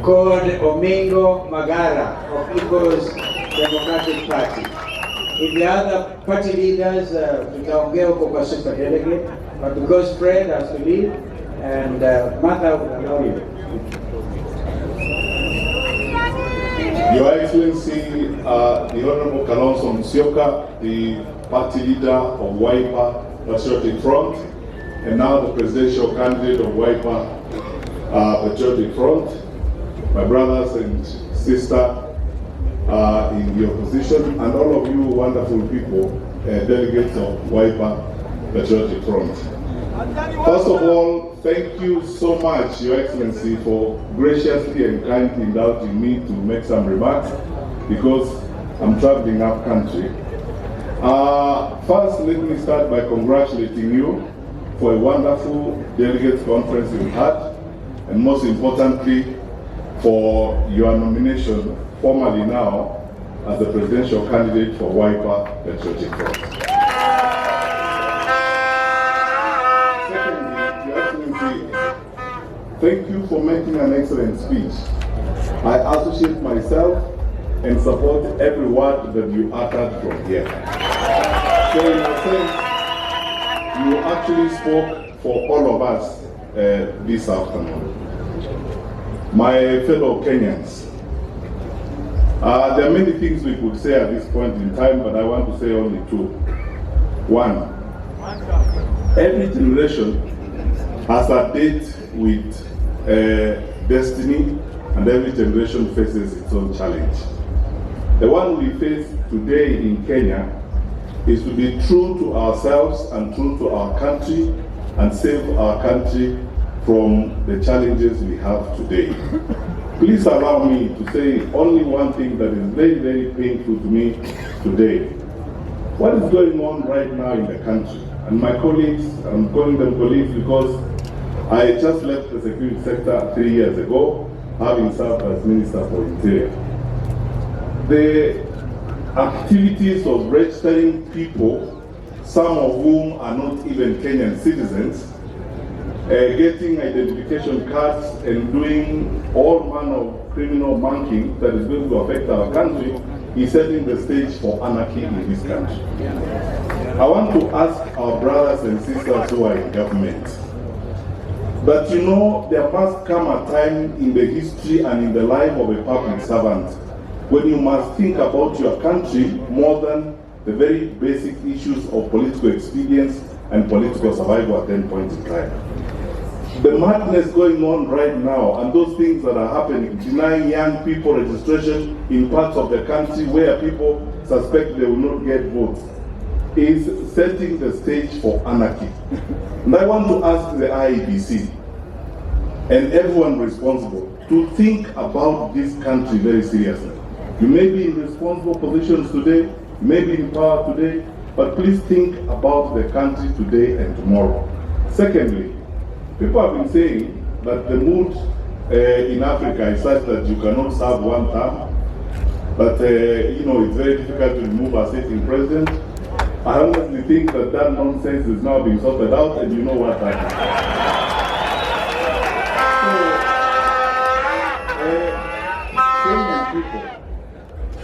called Omingo Magara of People's Democratic Party. If the other party leaders, tutaongea huko kwa super delegate, but because Fred has to leave, and Martha will allow you. Your Excellency, the Honorable Kalonzo Musyoka, the party leader of Wiper Patriotic Front, and now the presidential candidate of Wiper Patriotic Front, my brothers and sisters in the opposition, and all of you wonderful people, delegates of Wiper Patriotic Front. First of all, thank you so much, Your Excellency, for graciously and kindly indulging me to make some remarks because I'm traveling up country. First, let me start by congratulating you for a wonderful delegates conference you had, and most importantly, for your nomination formally now as the presidential candidate for Wiper Patriotic Front. Thank you for making an excellent speech. I associate myself and support every word that you uttered from here. So in a sense, you actually spoke for all of us this afternoon. My fellow Kenyans, there are many things we could say at this point in time, but I want to say only two. One, every generation has a date with destiny, and every generation faces its own challenge. The one we face today in Kenya is to be true to ourselves and true to our country and save our country from the challenges we have today. Please allow me to say only one thing that is very, very painful to me today. What is going on right now in the country? And my colleagues, I'm calling them colleagues because I just left the security sector 3 years ago, having served as Minister for Interior. The activities of registering people, some of whom are not even Kenyan citizens, getting identification cards and doing all manner of criminal banking that is going to affect our country, is setting the stage for anarchy in this country. I want to ask our brothers and sisters who are in government, but you know, there must come a time in the history and in the life of a public servant when you must think about your country more than the very basic issues of political expedience and political survival at any point in time. The madness going on right now and those things that are happening, denying young people registration in parts of the country where people suspect they will not get votes, is setting the stage for anarchy. And I want to ask the IEBC and everyone responsible to think about this country very seriously. You may be in responsible positions today, you may be in power today, but please think about the country today and tomorrow. Secondly, people have been saying that the mood in Africa is such that you cannot serve one term, but you know, it's very difficult to remove a sitting president. I honestly think that that nonsense is now being sorted out, and you know what happened. Kenyan people,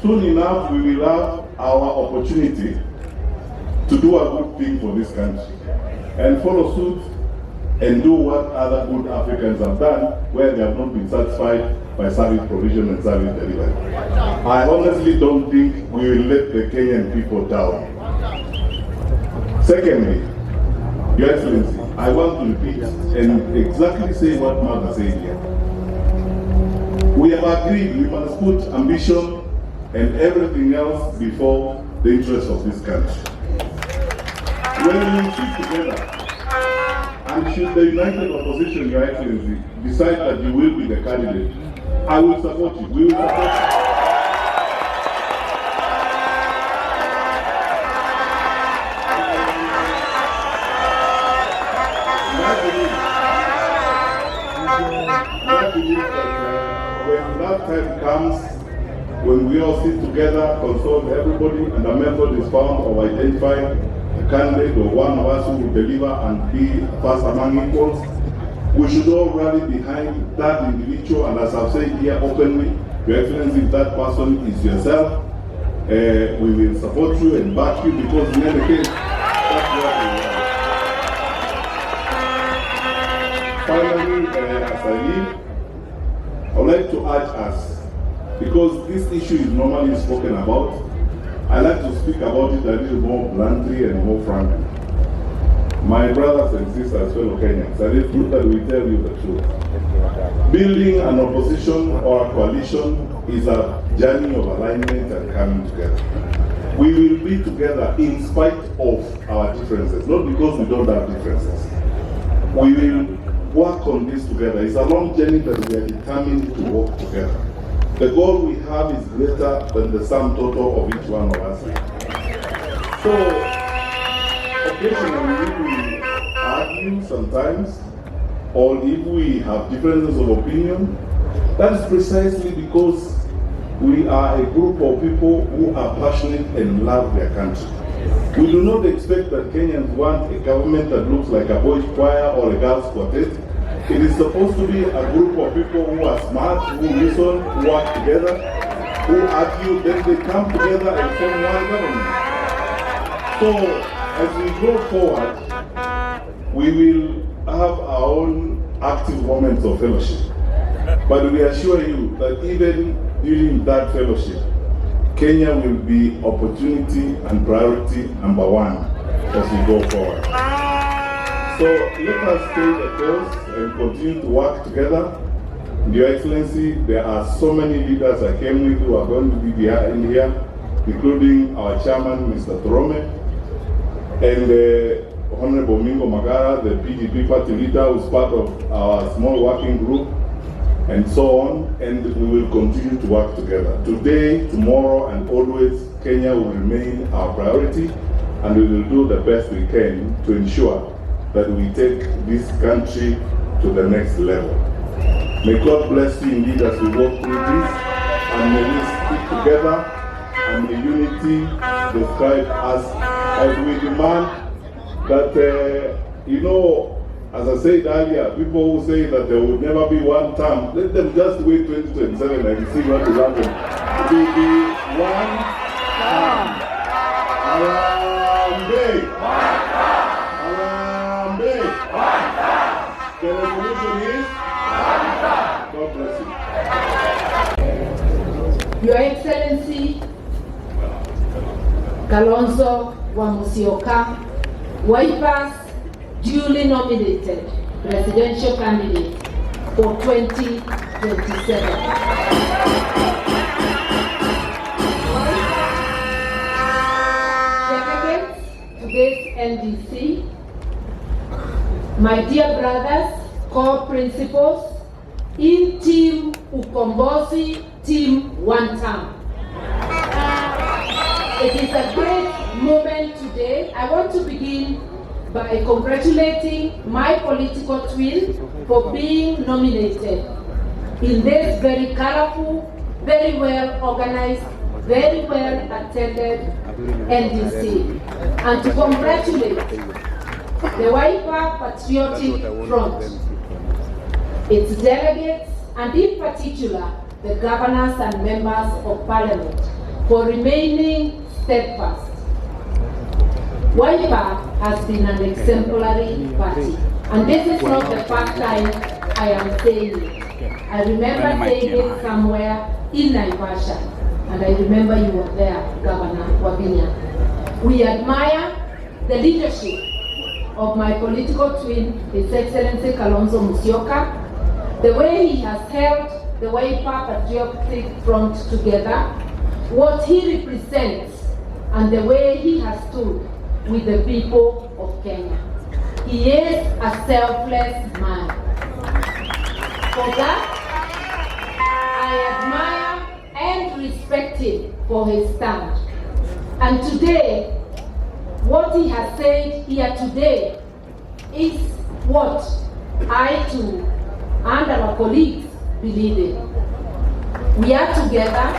soon enough we will have our opportunity to do a good thing for this country and follow suit and do what other good Africans have done where they have not been satisfied by service provision and service delivery. I honestly don't think we will let the Kenyan people down. Secondly, Your Excellency, I want to repeat and exactly say what Mother said here. We have agreed we must put ambition and everything else before the interests of this country. When we sit together, and should the united opposition, Your Excellency, decide that you will be the candidate, I will support you. We will support you. I believe that when that time comes, when we all sit together, consult everybody, and a method is found of identifying a candidate or one of us who will deliver and be first among equals, We should all rally behind that individual, and as I've said here openly, Your Excellency, if that person is yourself, we will support you and back you, because in any case, that's what we want. Finally, as I leave, I would like to urge us, because this issue is normally spoken about, I like to speak about it a little more bluntly and more frankly. My brothers and sisters, fellow Kenyans, it is good that we tell you the truth. Building an opposition or a coalition is a journey of alignment and coming together. We will be together in spite of our differences, not because we don't have differences. We will work on this together. It's a long journey that we are determined to work together. The goal we have is greater than the sum total of each one of us. So, occasionally we argue sometimes, or if we have differences of opinion, that is precisely because we are a group of people who are passionate and love their country. We do not expect that Kenyans want a government that looks like a boys' choir or a girls' quartet. It is supposed to be a group of people who are smart, who listen, who work together, who argue, then they come together and form one government. So, as we go forward, we will have our own active moments of fellowship. But we assure you that even during that fellowship, Kenya will be opportunity and priority number one as we go forward. So let us stay the course and continue to work together. Your Excellency, there are so many leaders I came with who are going to be in here, including our chairman, Mr. Torome, and Honorable Mingo Magara, the PDP party leader, who's part of our small working group, and so on, and we will continue to work together. Today, tomorrow, and always, Kenya will remain our priority, and we will do the best we can to ensure that we take this country to the next level. May God bless you indeed as we walk through this, and may we stick together, and may unity describe us as we demand that, as I said earlier, people who say that there will never be one term, let them just wait 2027 and see what will happen. It will be one term. Arambe. Arambe. The resolution is God bless you. Your Excellency, Kalonzo Musyoka, Wiper's duly nominated presidential candidate for 2027. Delegates to this NDC, my dear brothers, co-principals, in Team Ukombozi, Team One Term. It is a great moment today. I want to begin by congratulating my political twin for being nominated in this very colorful, very well organized, very well attended NDC, and to congratulate the Wiper Patriotic Front, its delegates, and in particular the governors and members of parliament for remaining steadfast. Wiper has been an exemplary party, and this is not the first time I am saying it. I remember saying it somewhere in Naivasha, and I remember you were there, Governor Wabinya. We admire the leadership of my political twin, His Excellency Kalonzo Musyoka, the way he has held the Wiper Patriotic Front together, what he represents, and the way he has stood with the people of Kenya. He is a selfless man. For that, I admire and respect him for his stand. And today, what he has said here today is what I too and our colleagues believe in. We are together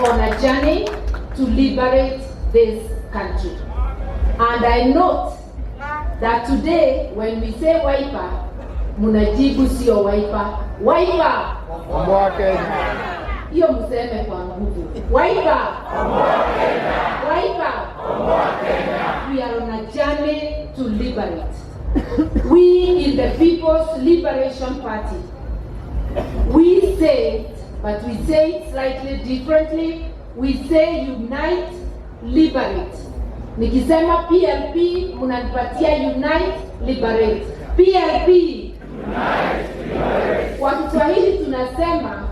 on a journey to liberate this country. And I note that today, when we say Wiper, munajibu sio Wiper. Wiper! Komboa Kenya. Hiyo mseme kwa nguvu. Wiper! Wiper! We are on a journey to liberate. We in the People's Liberation Party, we say it, but we say it slightly differently. We say unite, liberate. Nikisema PLP, mnanipatia unite, liberate. PLP, unite, liberate. Kwa Kiswahili tunasema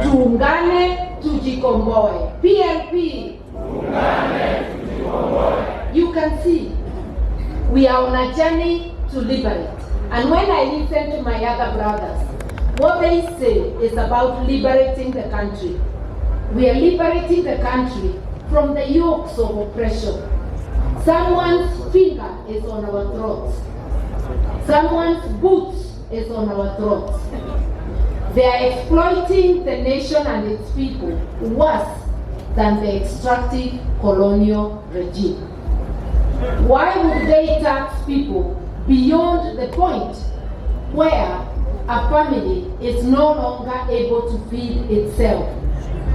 tuungane, tujikomboe. PLP, tuungane, tujikomboe. You can see, we are on a journey to liberate. And when I listen to my other brothers, what they say is about liberating the country. We are liberating the country from the yokes of oppression. Someone's finger is on our throats. Someone's boots is on our throats. They are exploiting the nation and its people worse than the extractive colonial regime. Why would they tax people beyond the point where a family is no longer able to feed itself?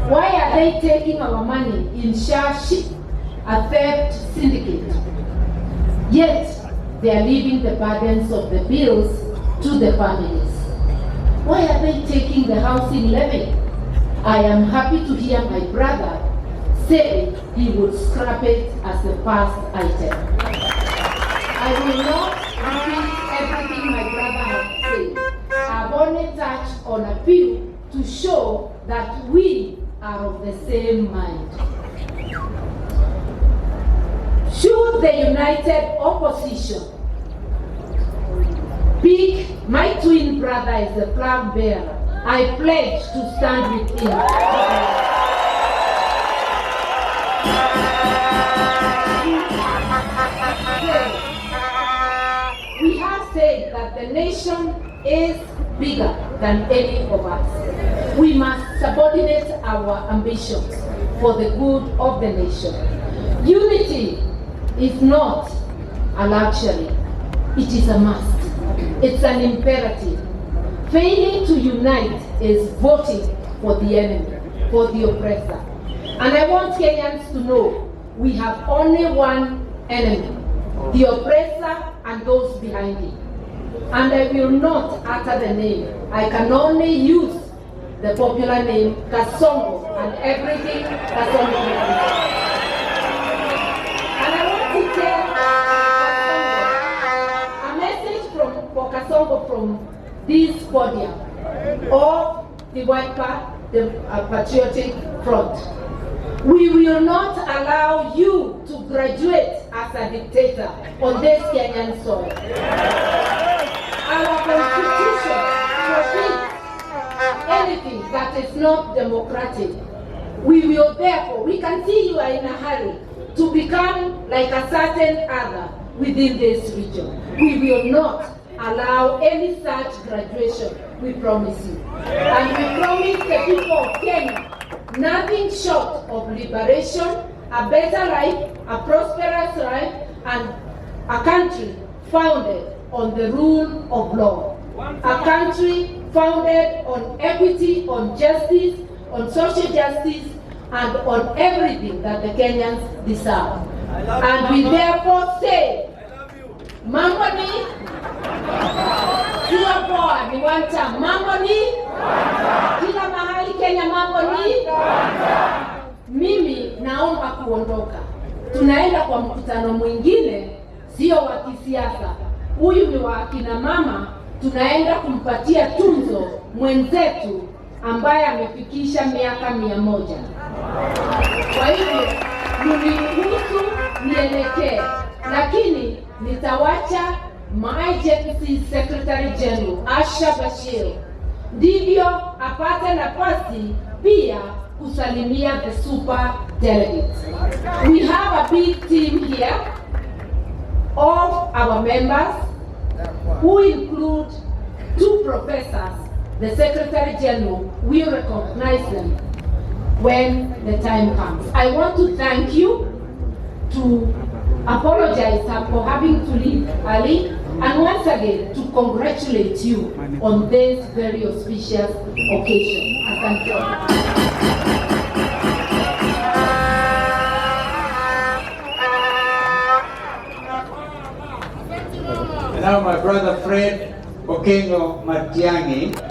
Why are they taking our money in Shashi, a theft syndicate? Yet, they are leaving the burdens of the bills to the families. Why are they taking the housing levy? I am happy to hear my brother say he would scrap it as the first item. I will not repeat everything my brother has said. I've only touched on a few to show that we are of the same mind. Should the united opposition pick my twin brother as the flag bearer, I pledge to stand with him. We have said that the nation is bigger than any of us. We must subordinate our ambitions for the good of the nation. Unity is not a luxury, it is a must. It's an imperative. Failing to unite is voting for the enemy, for the oppressor. And I want Kenyans to know we have only one enemy, the oppressor and those behind him. And I will not utter the name. I can only use the popular name Kasongo and everything Kasongo represents. And I want to tell Kasongo a message for Kasongo from this podium of the Wiper, the Patriotic Front. We will not allow you to graduate as a dictator on this Kenyan soil. Our constitution forbids anything that is not democratic. We will therefore, we can see you are in a hurry to become like a certain other within this region. We will not allow any such graduation, we promise you. And we promise the people of Kenya nothing short of liberation, a better life, a prosperous life, and a country founded on the rule of law. A country founded on equity, on justice, on social justice, and on everything that the Kenyans deserve. And we therefore say, mambo ni kila poa ni wanta, mambo ni kila mahali Kenya, mambo ni. Mimi naomba kuondoka, tunaenda kwa mkutano mwingine, sio wa kisiasa. Huyu ni wa akina mama, tunaenda kumpatia tunzo mwenzetu ambaye amefikisha miaka 100. Kwa hivyo mniruhusu nielekee, lakini nitawacha my Deputy Secretary General Asha Bashir ndivyo apate nafasi pia kusalimia the super delegates. We have a big team here of our members who include 2 professors. The Secretary General will recognize them when the time comes. I want to thank you, to apologize for having to leave early. and once again to congratulate you on this very auspicious occasion. Asante. And now my brother Fred Okengo Matiangi.